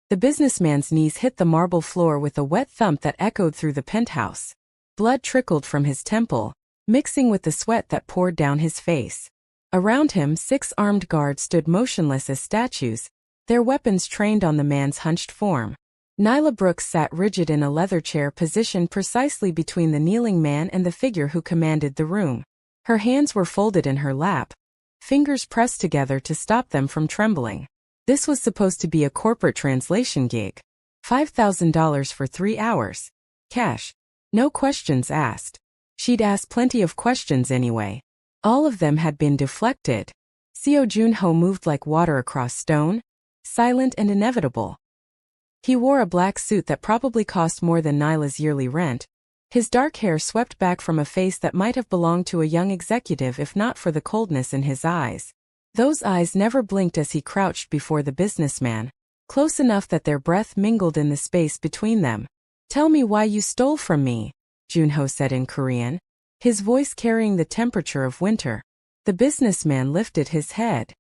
The businessman's knees hit the marble floor with a wet thump that echoed through the penthouse. Blood trickled from his temple, mixing with the sweat that poured down his face. Around him, 6 armed guards stood motionless as statues, their weapons trained on the man's hunched form. Nyla Brooks sat rigid in a leather chair positioned precisely between the kneeling man and the figure who commanded the room. Her hands were folded in her lap, fingers pressed together to stop them from trembling. This was supposed to be a corporate translation gig. $5,000 for 3 hours. Cash. No questions asked. She'd asked plenty of questions anyway. All of them had been deflected. Seo Junho moved like water across stone, silent and inevitable. He wore a black suit that probably cost more than Nyla's yearly rent. His dark hair swept back from a face that might have belonged to a young executive if not for the coldness in his eyes. Those eyes never blinked as he crouched before the businessman, close enough that their breath mingled in the space between them. "Tell me why you stole from me," Junho said in Korean, his voice carrying the temperature of winter. The businessman lifted his head.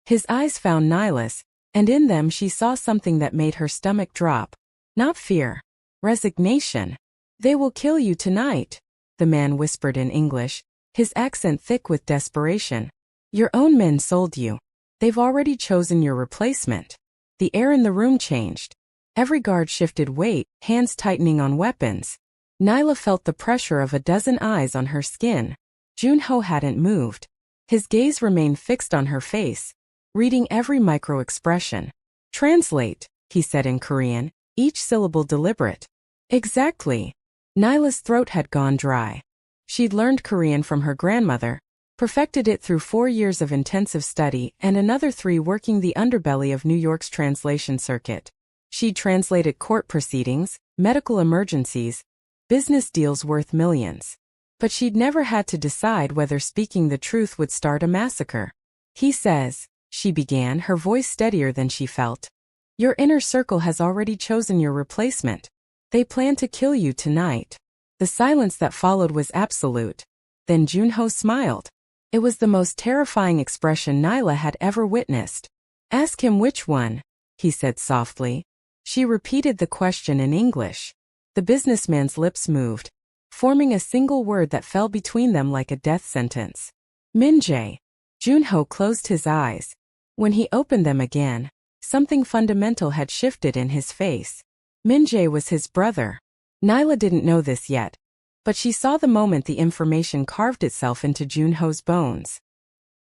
His eyes found Nyla's, and in them she saw something that made her stomach drop. Not fear. Resignation. "They will kill you tonight," the man whispered in English, his accent thick with desperation. "Your own men sold you. They've already chosen your replacement." The air in the room changed. Every guard shifted weight, hands tightening on weapons. Nyla felt the pressure of a dozen eyes on her skin. Junho hadn't moved. His gaze remained fixed on her face, reading every micro-expression. "Translate," he said in Korean, each syllable deliberate. "Exactly." Nyla's throat had gone dry. She'd learned Korean from her grandmother, perfected it through 4 years of intensive study and another 3 working the underbelly of New York's translation circuit. She'd translated court proceedings, medical emergencies, business deals worth millions. But she'd never had to decide whether speaking the truth would start a massacre. "He says," she began, her voice steadier than she felt, "your inner circle has already chosen your replacement. They plan to kill you tonight." The silence that followed was absolute. Then Junho smiled. It was the most terrifying expression Nyla had ever witnessed. "Ask him which one," he said softly. She repeated the question in English. The businessman's lips moved, forming a single word that fell between them like a death sentence. "Minjae." Junho closed his eyes. When he opened them again, something fundamental had shifted in his face. Minjae was his brother. Nyla didn't know this yet, but she saw the moment the information carved itself into Junho's bones.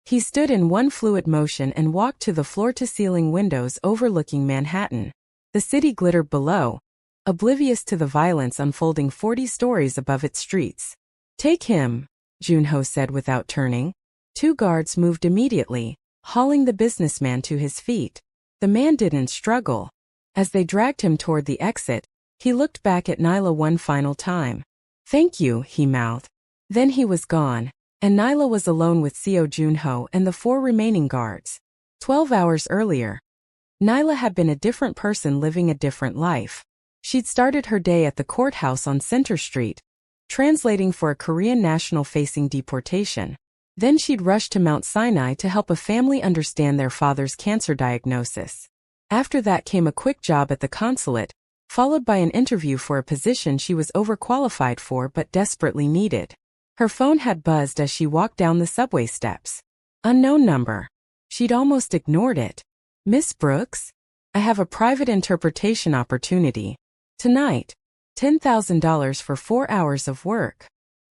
He stood in one fluid motion and walked to the floor-to-ceiling windows overlooking Manhattan. The city glittered below, oblivious to the violence unfolding 40 stories above its streets. "Take him," Junho said without turning. 2 guards moved immediately, hauling the businessman to his feet. The man didn't struggle. As they dragged him toward the exit, he looked back at Nyla one final time. "Thank you," he mouthed. Then he was gone, and Nyla was alone with Seo Junho and the 4 remaining guards. 12 hours earlier, Nyla had been a different person living a different life. She'd started her day at the courthouse on Center Street, translating for a Korean national facing deportation. Then she'd rushed to Mount Sinai to help a family understand their father's cancer diagnosis. After that came a quick job at the consulate, followed by an interview for a position she was overqualified for but desperately needed. Her phone had buzzed as she walked down the subway steps. Unknown number. She'd almost ignored it. "Miss Brooks? I have a private interpretation opportunity. Tonight. $10,000 for 4 hours of work."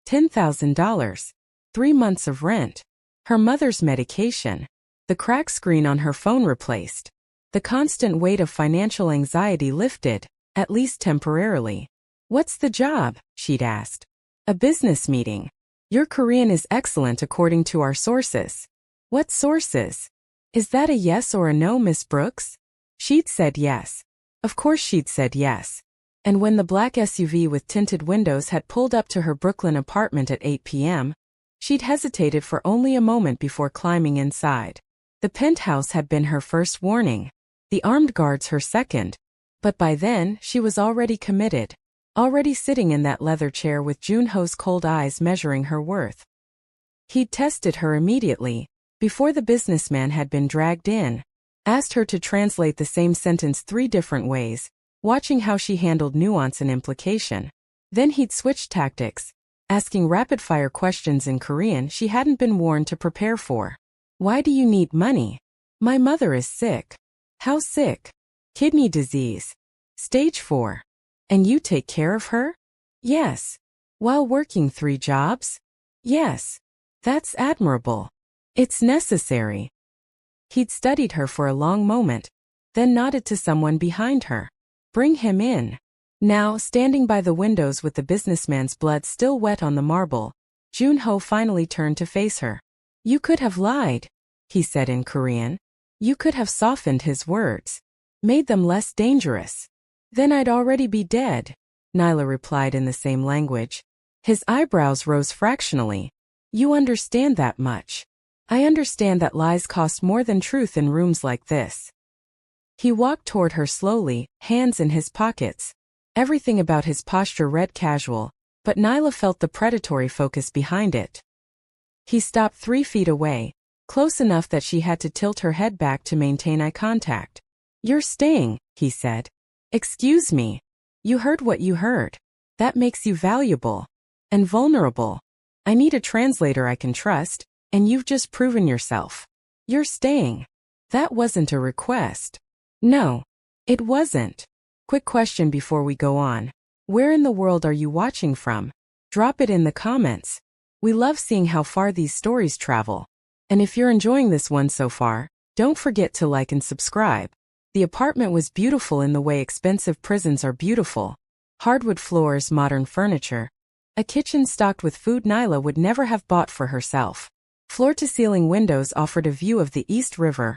$10,000. 3 months of rent. Her mother's medication. The crack screen on her phone replaced. The constant weight of financial anxiety lifted, at least temporarily. "What's the job?" she'd asked. "A business meeting. Your Korean is excellent according to our sources." "What sources? Is that a yes or a no, Miss Brooks?" She'd said yes. Of course she'd said yes. And when the black SUV with tinted windows had pulled up to her Brooklyn apartment at 8 p.m., she'd hesitated for only a moment before climbing inside. The penthouse had been her first warning, the armed guards her second, but by then she was already committed, already sitting in that leather chair with Junho's cold eyes measuring her worth. He'd tested her immediately, before the businessman had been dragged in. Asked her to translate the same sentence 3 different ways, watching how she handled nuance and implication. Then he'd switch tactics, asking rapid-fire questions in Korean she hadn't been warned to prepare for. Why do you need money? My mother is sick. How sick? Kidney disease. Stage 4. And you take care of her? Yes. While working 3 jobs? Yes. That's admirable. It's necessary. He'd studied her for a long moment, then nodded to someone behind her. Bring him in. Now, standing by the windows with the businessman's blood still wet on the marble, Junho finally turned to face her. You could have lied, he said in Korean. You could have softened his words, made them less dangerous. Then I'd already be dead, Nyla replied in the same language. His eyebrows rose fractionally. You understand that much. I understand that lies cost more than truth in rooms like this. He walked toward her slowly, hands in his pockets. Everything about his posture read casual, but Nyla felt the predatory focus behind it. He stopped 3 feet away, close enough that she had to tilt her head back to maintain eye contact. You're staying, he said. Excuse me. You heard what you heard. That makes you valuable. And vulnerable. I need a translator I can trust, and you've just proven yourself. You're staying. That wasn't a request. No, it wasn't. Quick question before we go on. Where in the world are you watching from? Drop it in the comments. We love seeing how far these stories travel. And if you're enjoying this one so far, don't forget to like and subscribe. The apartment was beautiful in the way expensive prisons are beautiful. Hardwood floors, modern furniture. A kitchen stocked with food Nyla would never have bought for herself. Floor-to-ceiling windows offered a view of the East River.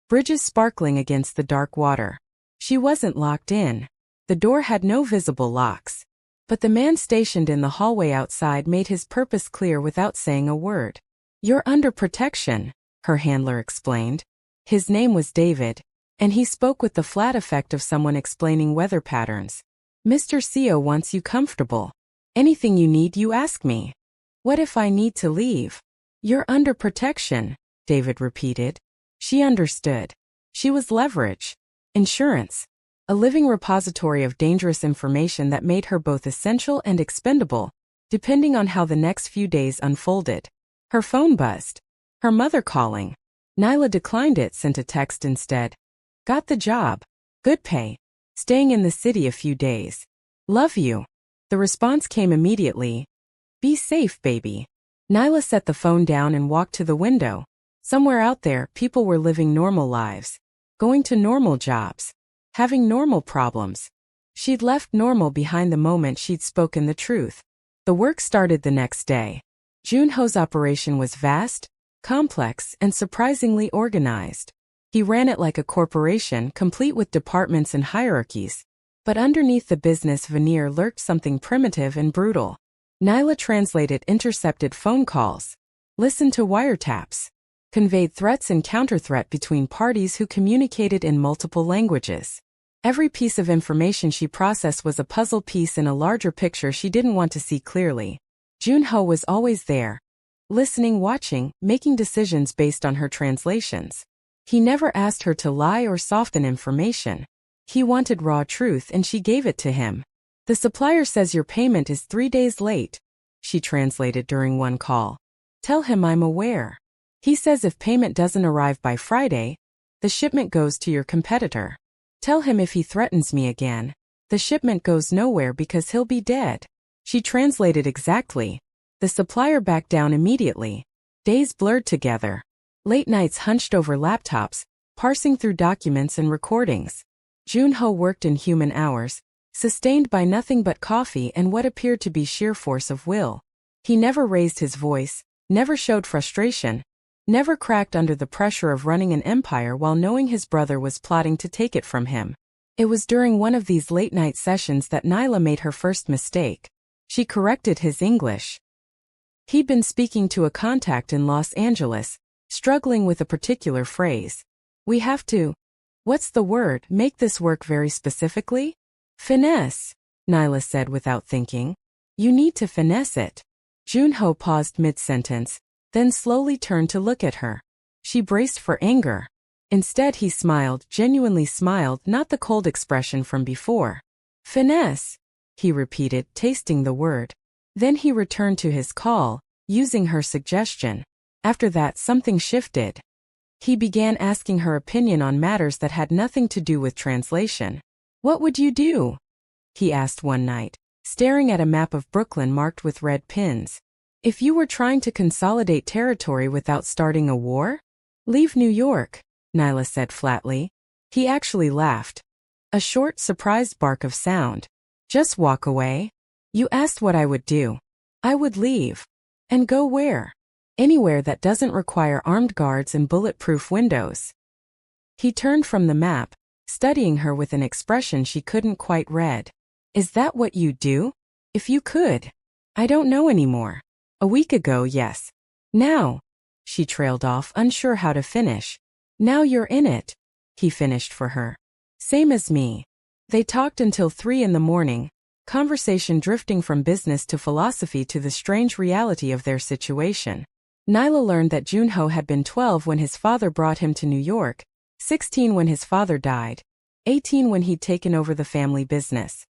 Bridges sparkling against the dark water. She wasn't locked in. The door had no visible locks. But the man stationed in the hallway outside made his purpose clear without saying a word. You're under protection, her handler explained. His name was David, and he spoke with the flat effect of someone explaining weather patterns. Mr. Seo wants you comfortable. Anything you need, you ask me. What if I need to leave? You're under protection, David repeated. She understood. She was leverage. Insurance. A living repository of dangerous information that made her both essential and expendable, depending on how the next few days unfolded. Her phone buzzed. Her mother calling. Nyla declined it, sent a text instead. Got the job. Good pay. Staying in the city a few days. Love you. The response came immediately. Be safe, baby. Nyla set the phone down and walked to the window. Somewhere out there, people were living normal lives. Going to normal jobs. Having normal problems. She'd left normal behind the moment she'd spoken the truth. The work started the next day. Junho's operation was vast, complex, and surprisingly organized. He ran it like a corporation, complete with departments and hierarchies. But underneath the business veneer lurked something primitive and brutal. Nyla translated intercepted phone calls, listened to wiretaps, conveyed threats and counter-threat between parties who communicated in multiple languages. Every piece of information she processed was a puzzle piece in a larger picture she didn't want to see clearly. Junho was always there, listening, watching, making decisions based on her translations. He never asked her to lie or soften information. He wanted raw truth and she gave it to him. The supplier says your payment is 3 days late, she translated during one call. Tell him I'm aware. He says if payment doesn't arrive by Friday, the shipment goes to your competitor. Tell him if he threatens me again, the shipment goes nowhere because he'll be dead. She translated exactly. The supplier backed down immediately. Days blurred together. Late nights hunched over laptops, parsing through documents and recordings. Junho worked in human hours, sustained by nothing but coffee and what appeared to be sheer force of will. He never raised his voice, never showed frustration, never cracked under the pressure of running an empire while knowing his brother was plotting to take it from him. It was during one of these late-night sessions that Nyla made her first mistake. She corrected his English. He'd been speaking to a contact in Los Angeles, struggling with a particular phrase. We have to, what's the word, make this work very specifically? Finesse, Nyla said without thinking. You need to finesse it. Junho paused mid-sentence, then slowly turned to look at her. She braced for anger. Instead he smiled, genuinely smiled, not the cold expression from before. Finesse, he repeated, tasting the word. Then he returned to his call, using her suggestion. After that something shifted. He began asking her opinion on matters that had nothing to do with translation. What would you do? He asked one night, staring at a map of Brooklyn marked with red pins. If you were trying to consolidate territory without starting a war? Leave New York, Nyla said flatly. He actually laughed. A short, surprised bark of sound. Just walk away? You asked what I would do. I would leave. And go where? Anywhere that doesn't require armed guards and bulletproof windows. He turned from the map, studying her with an expression she couldn't quite read. Is that what you do? If you could. I don't know anymore. A week ago, yes. Now. She trailed off, unsure how to finish. Now you're in it. He finished for her. Same as me. They talked until 3 in the morning, conversation drifting from business to philosophy to the strange reality of their situation. Nyla learned that Junho had been 12 when his father brought him to New York, 16 when his father died, 18 when he'd taken over the family business.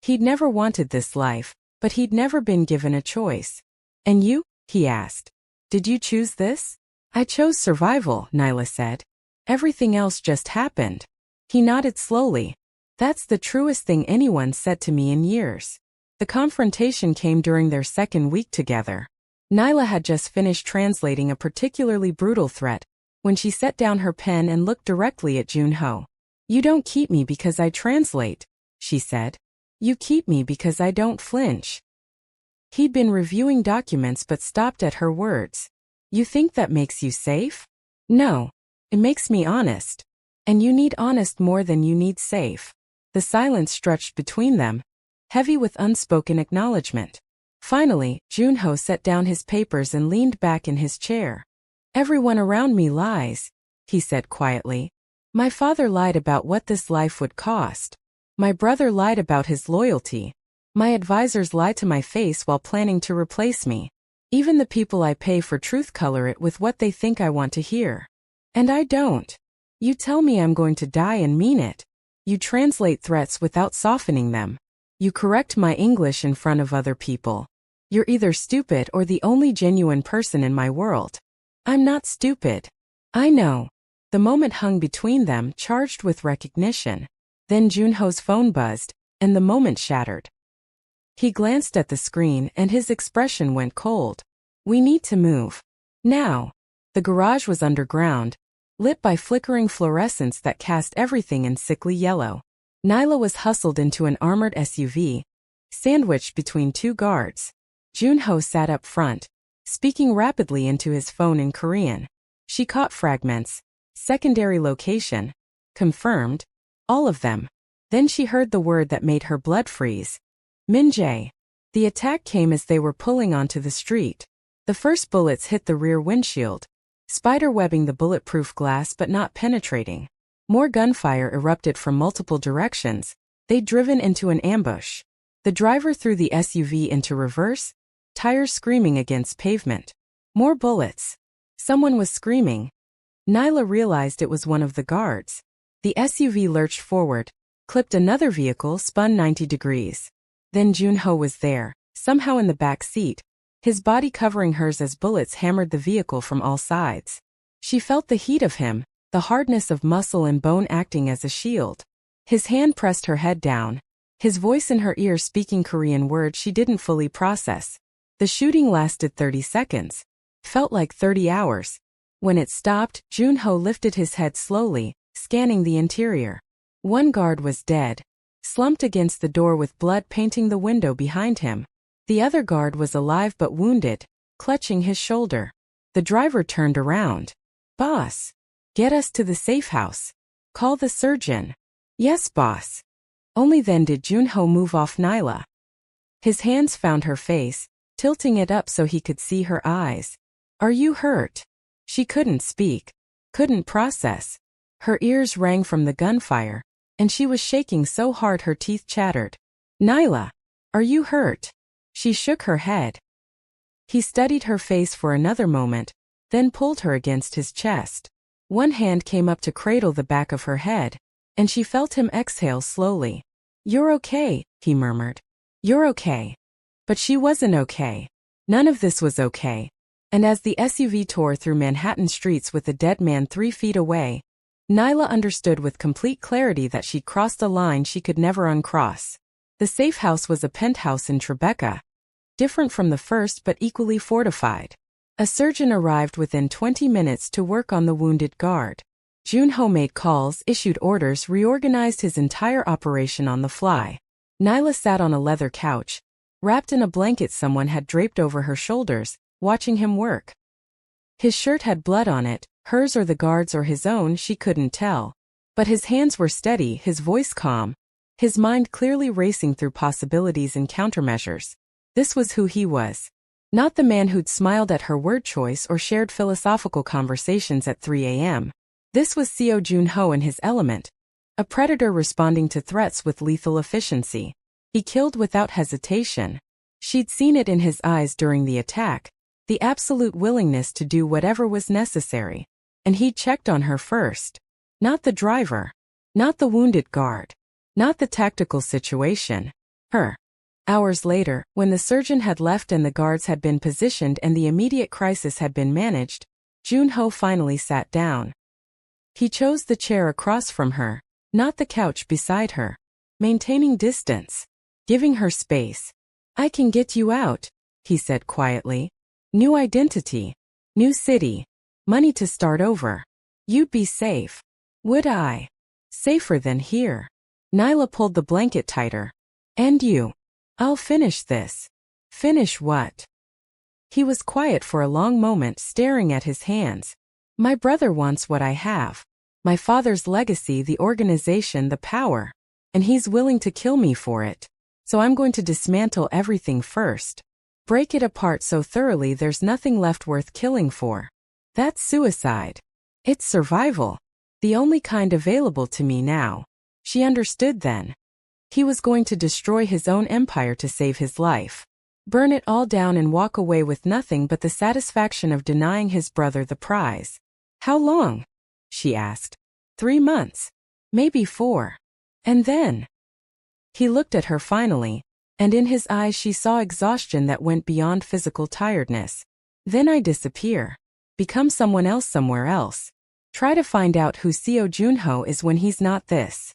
He'd never wanted this life, but he'd never been given a choice. And you? He asked. Did you choose this? I chose survival, Nyla said. Everything else just happened. He nodded slowly. That's the truest thing anyone said to me in years. The confrontation came during their second week together. Nyla had just finished translating a particularly brutal threat when she set down her pen and looked directly at Junho. You don't keep me because I translate, she said. You keep me because I don't flinch. He'd been reviewing documents but stopped at her words. You think that makes you safe? No. It makes me honest. And you need honest more than you need safe. The silence stretched between them, heavy with unspoken acknowledgement. Finally, Junho set down his papers and leaned back in his chair. Everyone around me lies, he said quietly. My father lied about what this life would cost. My brother lied about his loyalty. My advisors lie to my face while planning to replace me. Even the people I pay for truth color it with what they think I want to hear. And I don't. You tell me I'm going to die and mean it. You translate threats without softening them. You correct my English in front of other people. You're either stupid or the only genuine person in my world. I'm not stupid. I know. The moment hung between them, charged with recognition. Then Junho's phone buzzed, and the moment shattered. He glanced at the screen and his expression went cold. We need to move. Now. The garage was underground, lit by flickering fluorescents that cast everything in sickly yellow. Nyla was hustled into an armored SUV, sandwiched between 2 guards. Junho sat up front, speaking rapidly into his phone in Korean. She caught fragments. Secondary location. Confirmed. All of them. Then she heard the word that made her blood freeze. Minjae. The attack came as they were pulling onto the street. The first bullets hit the rear windshield, spiderwebbing the bulletproof glass but not penetrating. More gunfire erupted from multiple directions. They'd driven into an ambush. The driver threw the SUV into reverse, tires screaming against pavement. More bullets. Someone was screaming. Nyla realized it was one of the guards. The SUV lurched forward, clipped another vehicle, spun 90 degrees. Then Junho was there, somehow in the back seat, his body covering hers as bullets hammered the vehicle from all sides. She felt the heat of him, the hardness of muscle and bone acting as a shield. His hand pressed her head down, his voice in her ear speaking Korean words she didn't fully process. The shooting lasted 30 seconds. Felt like 30 hours. When it stopped, Junho lifted his head slowly, scanning the interior. One guard was dead, slumped against the door with blood painting the window behind him. The other guard was alive but wounded, clutching his shoulder. The driver turned around. Boss. Get us to the safe house. Call the surgeon. Yes, boss. Only then did Junho move off Nyla. His hands found her face, tilting it up so he could see her eyes. Are you hurt? She couldn't speak, couldn't process. Her ears rang from the gunfire, and she was shaking so hard her teeth chattered. Nyla, are you hurt? She shook her head. He studied her face for another moment, then pulled her against his chest. One hand came up to cradle the back of her head, and she felt him exhale slowly. "You're okay," he murmured. "You're okay." But she wasn't okay. None of this was okay. And as the SUV tore through Manhattan streets with the dead man 3 feet away, Nyla understood with complete clarity that she'd crossed a line she could never uncross. The safe house was a penthouse in Tribeca, different from the first but equally fortified. A surgeon arrived within 20 minutes to work on the wounded guard. Junho made calls, issued orders, reorganized his entire operation on the fly. Nyla sat on a leather couch, wrapped in a blanket someone had draped over her shoulders, watching him work. His shirt had blood on it, hers or the guard's or his own, she couldn't tell. But his hands were steady, his voice calm, his mind clearly racing through possibilities and countermeasures. This was who he was. Not the man who'd smiled at her word choice or shared philosophical conversations at 3 a.m. This was Seo Junho in his element, a predator responding to threats with lethal efficiency. He killed without hesitation. She'd seen it in his eyes during the attack, the absolute willingness to do whatever was necessary. And he'd checked on her first. Not the driver. Not the wounded guard. Not the tactical situation. Her. Hours later, when the surgeon had left and the guards had been positioned and the immediate crisis had been managed, Junho finally sat down. He chose the chair across from her, not the couch beside her, maintaining distance, giving her space. "I can get you out," he said quietly. "New identity, new city, money to start over. You'd be safe." "Would I?" "Safer than here." Nyla pulled the blanket tighter. "And you?" "I'll finish this." "Finish what?" He was quiet for a long moment, staring at his hands. "My brother wants what I have. My father's legacy, the organization, the power. And he's willing to kill me for it. So I'm going to dismantle everything first. Break it apart so thoroughly there's nothing left worth killing for. That's suicide. It's survival. The only kind available to me now." She understood then. He was going to destroy his own empire to save his life. Burn it all down and walk away with nothing but the satisfaction of denying his brother the prize. "How long?" she asked. 3 months. Maybe 4. And then? He looked at her finally, and in his eyes she saw exhaustion that went beyond physical tiredness. "Then I disappear. Become someone else somewhere else. Try to find out who Seo Junho is when he's not this."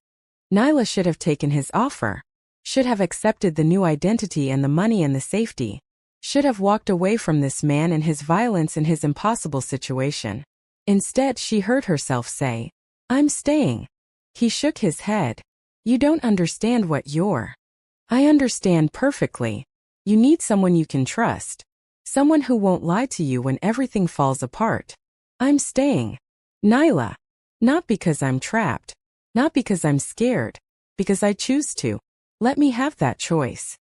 Nyla should have taken his offer. Should have accepted the new identity and the money and the safety. Should have walked away from this man and his violence and his impossible situation. Instead, she heard herself say, "I'm staying." He shook his head. "You don't understand what you're." "I understand perfectly. You need someone you can trust. Someone who won't lie to you when everything falls apart." "I'm staying." "Nyla. Not because I'm trapped. Not because I'm scared. Because I choose to. Let me have that choice."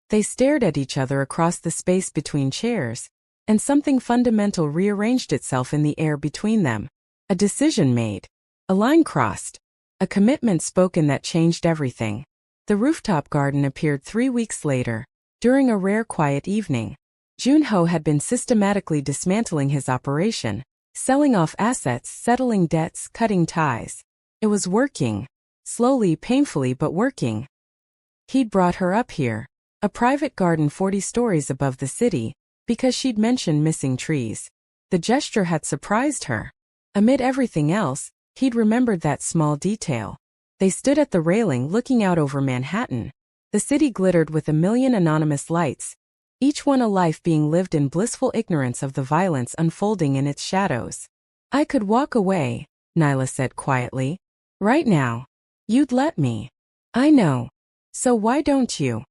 They stared at each other across the space between chairs, and something fundamental rearranged itself in the air between them. A decision made. A line crossed. A commitment spoken that changed everything. The rooftop garden appeared 3 weeks later, during a rare quiet evening. Junho had been systematically dismantling his operation, selling off assets, settling debts, cutting ties. It was working. Slowly, painfully, but working. He'd brought her up here, a private garden 40 stories above the city, because she'd mentioned missing trees. The gesture had surprised her. Amid everything else, he'd remembered that small detail. They stood at the railing looking out over Manhattan. The city glittered with a million anonymous lights, each one a life being lived in blissful ignorance of the violence unfolding in its shadows. "I could walk away," Nyla said quietly. "Right now. You'd let me." "I know. So why don't you?"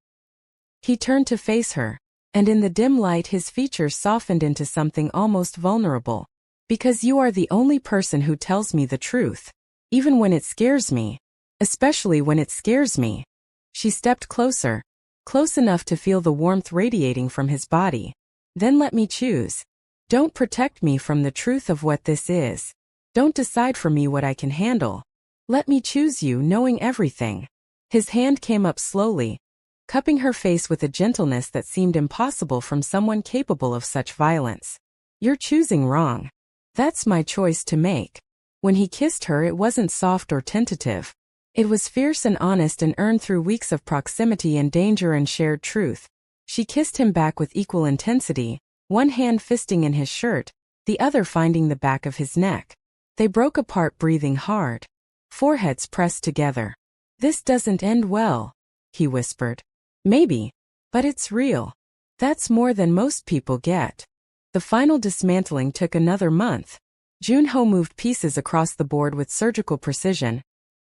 He turned to face her, and in the dim light his features softened into something almost vulnerable. "Because you are the only person who tells me the truth. Even when it scares me. Especially when it scares me." She stepped closer, close enough to feel the warmth radiating from his body. "Then let me choose. Don't protect me from the truth of what this is. Don't decide for me what I can handle. Let me choose you, knowing everything." His hand came up slowly, cupping her face with a gentleness that seemed impossible from someone capable of such violence. "You're choosing wrong. That's my choice to make." When he kissed her, it wasn't soft or tentative. It was fierce and honest and earned through weeks of proximity and danger and shared truth. She kissed him back with equal intensity, one hand fisting in his shirt, the other finding the back of his neck. They broke apart, breathing hard. Foreheads pressed together. "This doesn't end well," he whispered. "Maybe. But it's real. That's more than most people get." The final dismantling took another month. Junho moved pieces across the board with surgical precision,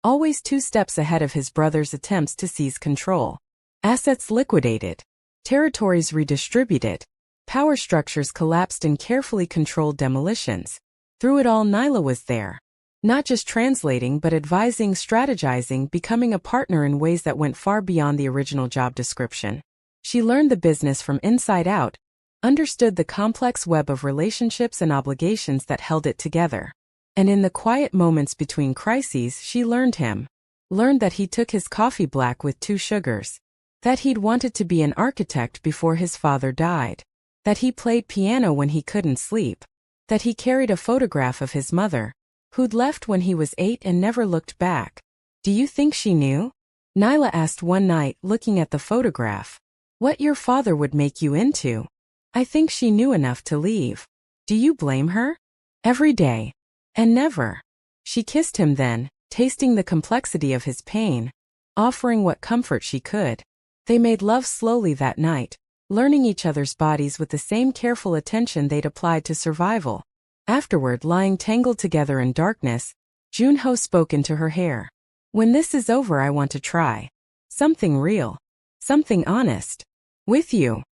always 2 steps ahead of his brother's attempts to seize control. Assets liquidated. Territories redistributed. Power structures collapsed in carefully controlled demolitions. Through it all, Nyla was there. Not just translating but advising, strategizing, becoming a partner in ways that went far beyond the original job description. She learned the business from inside out, understood the complex web of relationships and obligations that held it together. And in the quiet moments between crises, she learned him. Learned that he took his coffee black with 2 sugars. That he'd wanted to be an architect before his father died. That he played piano when he couldn't sleep. That he carried a photograph of his mother, who'd left when he was 8 and never looked back. "Do you think she knew?" Nyla asked one night, looking at the photograph. "What your father would make you into?" "I think she knew enough to leave." "Do you blame her?" "Every day. And never." She kissed him then, tasting the complexity of his pain, offering what comfort she could. They made love slowly that night, learning each other's bodies with the same careful attention they'd applied to survival. Afterward, lying tangled together in darkness, Junho spoke into her hair. "When this is over, I want to try something real. Something honest. With you."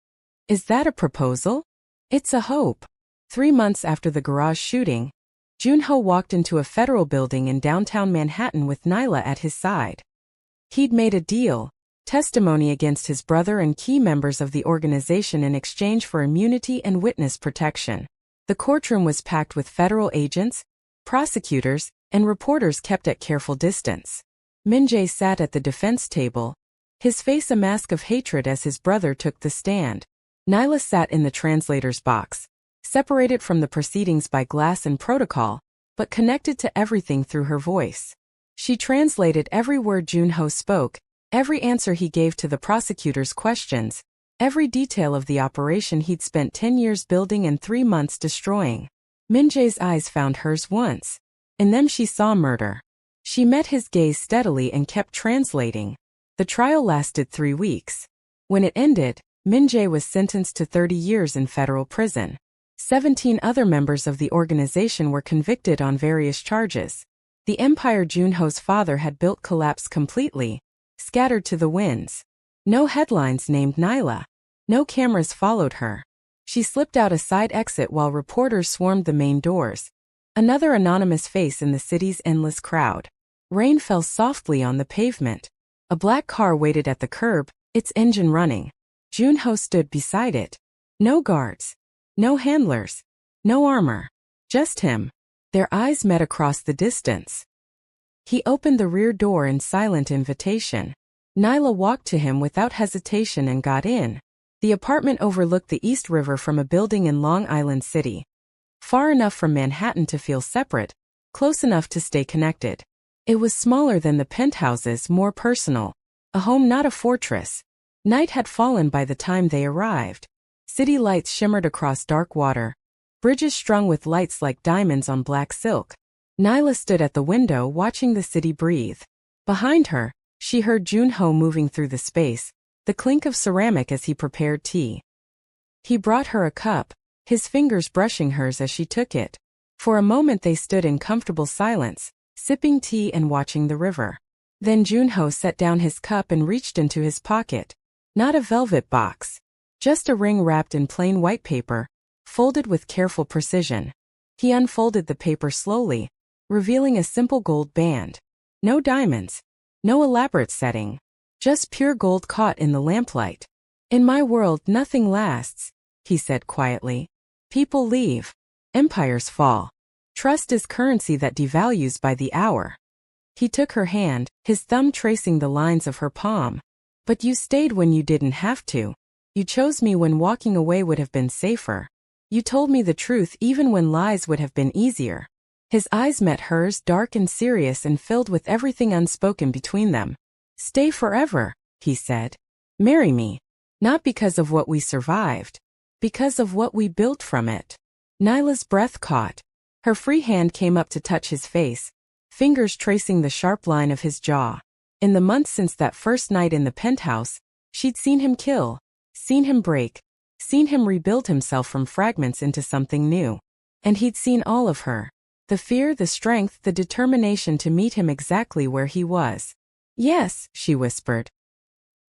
"Is that a proposal?" "It's a hope." 3 months after the garage shooting, Junho walked into a federal building in downtown Manhattan with Nyla at his side. He'd made a deal, testimony against his brother and key members of the organization in exchange for immunity and witness protection. The courtroom was packed with federal agents, prosecutors, and reporters kept at careful distance. Min-jae sat at the defense table, his face a mask of hatred as his brother took the stand. Nyla sat in the translator's box, separated from the proceedings by glass and protocol, but connected to everything through her voice. She translated every word Junho spoke, every answer he gave to the prosecutor's questions, every detail of the operation he'd spent 10 years building and 3 months destroying. Min-jae's eyes found hers once. In them she saw murder. She met his gaze steadily and kept translating. The trial lasted 3 weeks. When it ended, Min-jae was sentenced to 30 years in federal prison. 17 other members of the organization were convicted on various charges. The empire Junho's father had built collapsed completely, scattered to the winds. No headlines named Nyla. No cameras followed her. She slipped out a side exit while reporters swarmed the main doors. Another anonymous face in the city's endless crowd. Rain fell softly on the pavement. A black car waited at the curb, its engine running. Junho stood beside it. No guards. No handlers. No armor. Just him. Their eyes met across the distance. He opened the rear door in silent invitation. Nyla walked to him without hesitation and got in. The apartment overlooked the East River from a building in Long Island City. Far enough from Manhattan to feel separate, close enough to stay connected. It was smaller than the penthouses, more personal. A home, not a fortress. Night had fallen by the time they arrived. City lights shimmered across dark water, bridges strung with lights like diamonds on black silk. Nyla stood at the window watching the city breathe. Behind her, she heard Junho moving through the space, the clink of ceramic as he prepared tea. He brought her a cup, his fingers brushing hers as she took it. For a moment they stood in comfortable silence, sipping tea and watching the river. Then Junho set down his cup and reached into his pocket. Not a velvet box. Just a ring wrapped in plain white paper, folded with careful precision. He unfolded the paper slowly, revealing a simple gold band. No diamonds. No elaborate setting. Just pure gold caught in the lamplight. "In my world nothing lasts," he said quietly. "People leave. Empires fall. Trust is currency that devalues by the hour." He took her hand, his thumb tracing the lines of her palm. "But you stayed when you didn't have to. You chose me when walking away would have been safer. You told me the truth even when lies would have been easier." His eyes met hers, dark and serious and filled with everything unspoken between them. "Stay forever," he said. "Marry me. Not because of what we survived. Because of what we built from it." Nyla's breath caught. Her free hand came up to touch his face, fingers tracing the sharp line of his jaw. In the months since that first night in the penthouse, she'd seen him kill, seen him break, seen him rebuild himself from fragments into something new. And he'd seen all of her. The fear, the strength, the determination to meet him exactly where he was. "Yes," she whispered.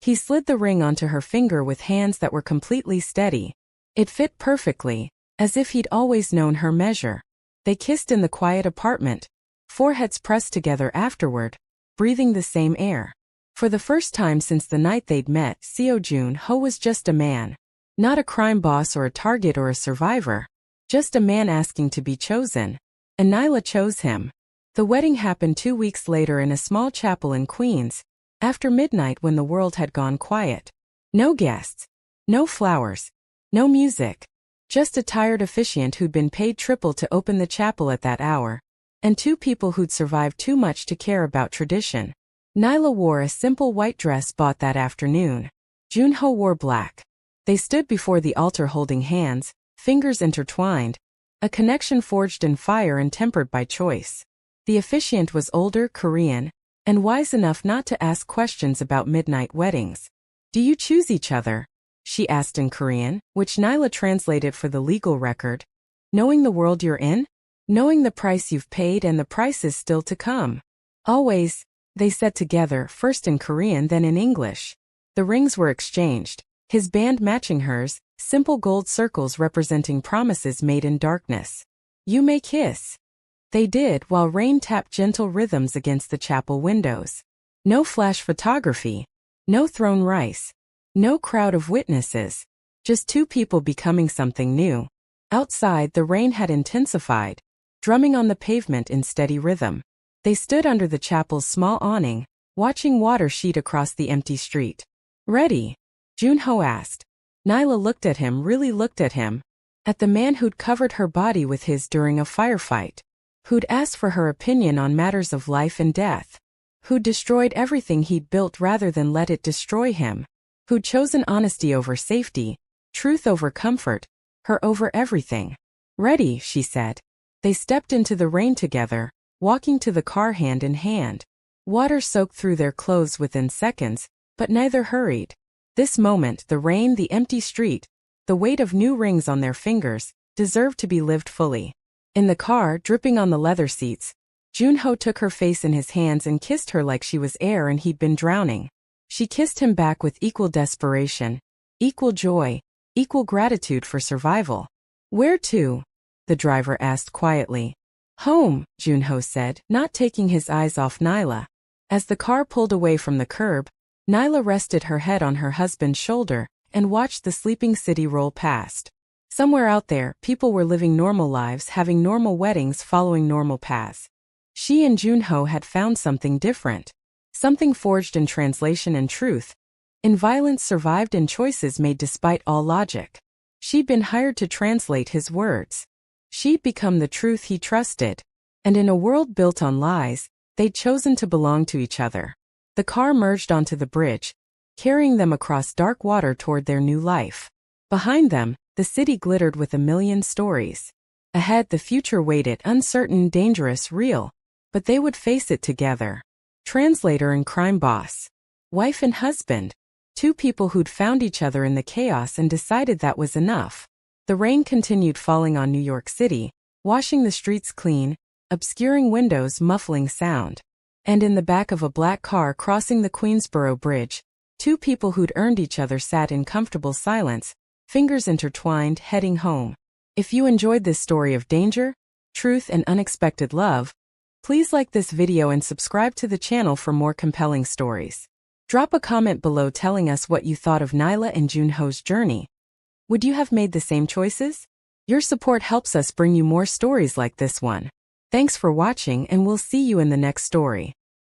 He slid the ring onto her finger with hands that were completely steady. It fit perfectly, as if he'd always known her measure. They kissed in the quiet apartment, foreheads pressed together afterward, breathing the same air. For the first time since the night they'd met, Seo Jun-ho was just a man. Not a crime boss or a target or a survivor. Just a man asking to be chosen. And Nyla chose him. The wedding happened 2 weeks later in a small chapel in Queens, after midnight when the world had gone quiet. No guests. No flowers. No music. Just a tired officiant who'd been paid triple to open the chapel at that hour. And 2 people who'd survived too much to care about tradition. Nyla wore a simple white dress bought that afternoon. Jun-ho wore black. They stood before the altar holding hands, fingers intertwined, a connection forged in fire and tempered by choice. The officiant was older, Korean, and wise enough not to ask questions about midnight weddings. "Do you choose each other?" she asked in Korean, which Nyla translated for the legal record. "Knowing the world you're in? Knowing the price you've paid and the price is still to come." "Always," they said together, first in Korean then in English. The rings were exchanged, his band matching hers, simple gold circles representing promises made in darkness. "You may kiss." They did while rain tapped gentle rhythms against the chapel windows. No flash photography. No thrown rice. No crowd of witnesses. Just 2 people becoming something new. Outside, the rain had intensified, drumming on the pavement in steady rhythm. They stood under the chapel's small awning, watching water sheet across the empty street. "Ready?" Jun-ho asked. Nyla looked at him, really looked at him. At the man who'd covered her body with his during a firefight. Who'd asked for her opinion on matters of life and death. Who'd destroyed everything he'd built rather than let it destroy him. Who'd chosen honesty over safety, truth over comfort, her over everything. "Ready," she said. They stepped into the rain together, walking to the car hand in hand. Water soaked through their clothes within seconds, but neither hurried. This moment, the rain, the empty street, the weight of new rings on their fingers, deserved to be lived fully. In the car, dripping on the leather seats, Jun-ho took her face in his hands and kissed her like she was air and he'd been drowning. She kissed him back with equal desperation, equal joy, equal gratitude for survival. "Where to?" the driver asked quietly. "Home," Jun-ho said, not taking his eyes off Nyla. As the car pulled away from the curb, Nyla rested her head on her husband's shoulder and watched the sleeping city roll past. Somewhere out there, people were living normal lives, having normal weddings, following normal paths. She and Jun-ho had found something different. Something forged in translation and truth. In violence survived in choices made despite all logic. She'd been hired to translate his words. She'd become the truth he trusted. And in a world built on lies, they'd chosen to belong to each other. The car merged onto the bridge, carrying them across dark water toward their new life. Behind them, the city glittered with a million stories. Ahead, the future waited, uncertain, dangerous, real. But they would face it together. Translator and crime boss. Wife and husband. 2 people who'd found each other in the chaos and decided that was enough. The rain continued falling on New York City, washing the streets clean, obscuring windows, muffling sound. And in the back of a black car crossing the Queensboro Bridge, 2 people who'd earned each other sat in comfortable silence, fingers intertwined, heading home. If you enjoyed this story of danger, truth, and unexpected love, please like this video and subscribe to the channel for more compelling stories. Drop a comment below telling us what you thought of Nyla and Jun-ho's journey. Would you have made the same choices? Your support helps us bring you more stories like this one. Thanks for watching, and we'll see you in the next story.